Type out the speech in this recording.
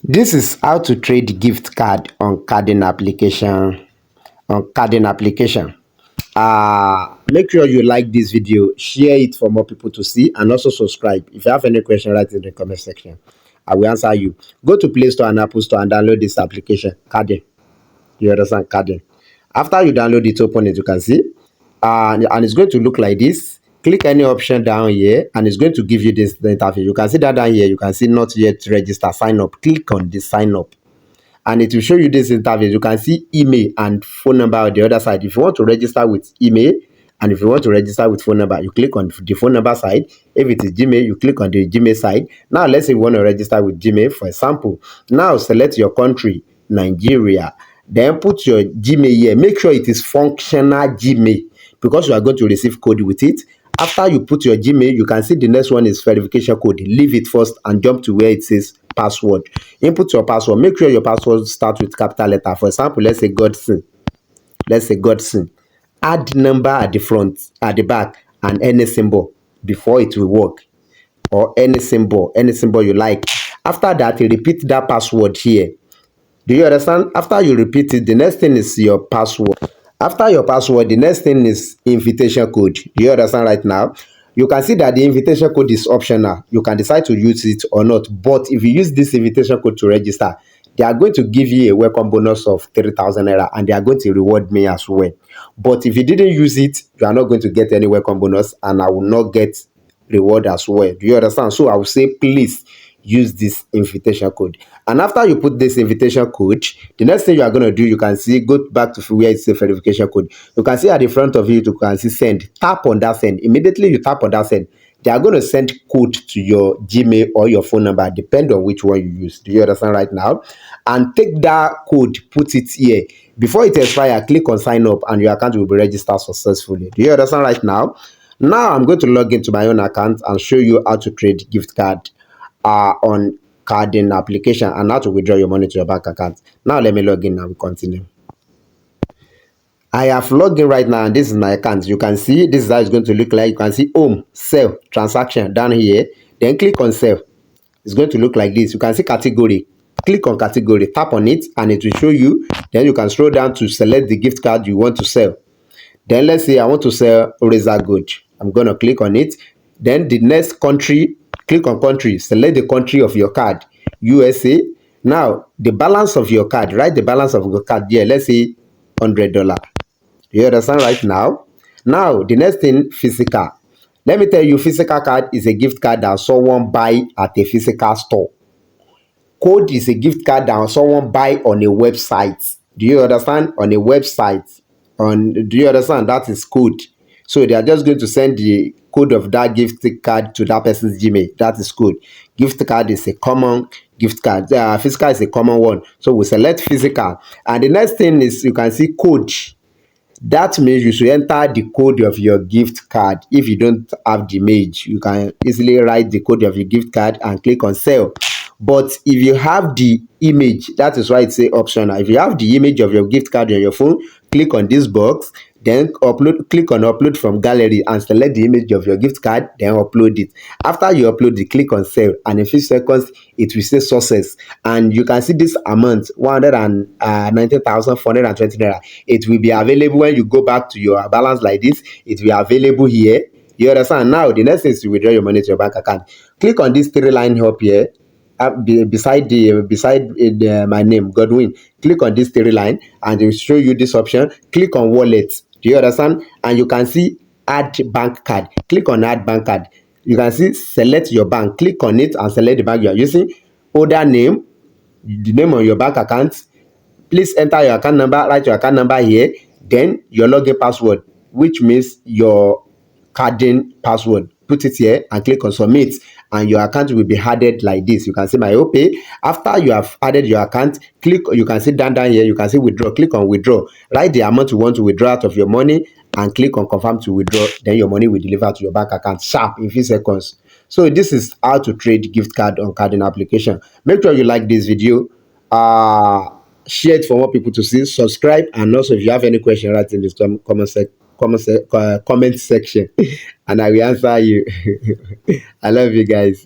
This is how to trade gift card on Cardin application. Make sure you like this video, share it for more people to see, and also subscribe. If you have any question, write in the comment section. I will answer you. Go to Play Store and Apple Store and download this application, Cardin. You understand, Cardin? After you download it, open it, you can see, and it's going to look like this. Click any option down here and it's going to give you this interface. You can see that down here, you can see not yet register, sign up. Click on this sign up and it will show you this interface. You can see email and phone number on the other side. If you want to register with email and if you want to register with phone number, you click on the phone number side. If it is Gmail, you click on the Gmail side. Now let's say you want to register with Gmail, for example. Now select your country, Nigeria. Then put your Gmail here. Make sure it is functional Gmail because you are going to receive code with it. After you put your Gmail, you can see the next one is verification code. Leave it first and jump to where it says password. Input your password. Make sure your password starts with capital letter. For example, let's say Godson. Let's say Godson. Add number at the front, at the back, and any symbol before it will work. Or any symbol you like. After that, you repeat that password here. Do you understand? After you repeat it, the next thing is your password. After your password, the next thing is invitation code. Do you understand right now? You can see that the invitation code is optional. You can decide to use it or not. But if you use this invitation code to register, they are going to give you a welcome bonus of 3,000 naira and they are going to reward me as well. But if you didn't use it, you are not going to get any welcome bonus and I will not get reward as well. Do you understand? So I will say, please use this invitation code. And after you put this invitation code, the next thing you are going to do, you can see, go back to where it says verification code. You can see at the front of it, you can see send. Tap on that send. Immediately you tap on that send, they are going to send code to your Gmail or your phone number, depending on which one you use. Do you understand right now? And take that code, put it here. Before it expires, click on sign up and your account will be registered successfully. Do you understand right now? Now I'm going to log into my own account and show you how to trade gift card on Cardin application and how to withdraw your money to your bank account. Now let me log in and we continue. I have logged in right now and this is my account. You can see this is how it's going to look like. You can see home, sell, transaction down here. Then click on sell. It's going to look like this. You can see category. Click on category, tap on it and it will show you. Then you can scroll down to select the gift card you want to sell. Then let's say I want to sell Razor Gold. I'm going to click on it. Then the next country, click on country, select the country of your card, USA. Now, the balance of your card, write the balance of your card here, let's say $100. You understand right now? Now, the next thing, physical. Let me tell you, physical card is a gift card that someone buy at a physical store. Code is a gift card that someone buy on a website. Do you understand? On a website. Do you understand? That is code. So they are just going to send the code of that gift card to that person's Gmail. That is code. Gift card is a common gift card. Physical is a common one. So we select physical. And the next thing is you can see code. That means you should enter the code of your gift card. If you don't have the image, you can easily write the code of your gift card and click on sell. But if you have the image, that is why it says optional. If you have the image of your gift card on your phone, click on this box, then click on upload from gallery and select the image of your gift card, then upload it. After you upload it, click on save and in a few seconds it will say success and you can see this amount 190,420 naira. It will be available when you go back to your balance like this. It will be available here. You understand? Now the next thing is to withdraw your money to your bank account. Click on this three line up here. Beside my name, Godwin. Click on this three line and it will show you this option. Click on wallet. Do you understand? And you can see add bank card. Click on add bank card. You can see select your bank. Click on it and select the bank you are using. Order name, the name of your bank account. Please enter your account number. Write your account number here. Then your login password, which means your Cardin password. Put it here and click on submit and your account will be added like this. You can see my OPay. After you have added your account, click, you can see down here, you can see withdraw. Click on withdraw. Write the amount you want to withdraw out of your money and click on confirm to withdraw. Then your money will deliver to your bank account sharp in few seconds. So this is how to trade gift card on Cardin application. Make sure you like this video. Share it for more people to see. Subscribe and also if you have any question, write in the comment section and I will answer you. I love you guys.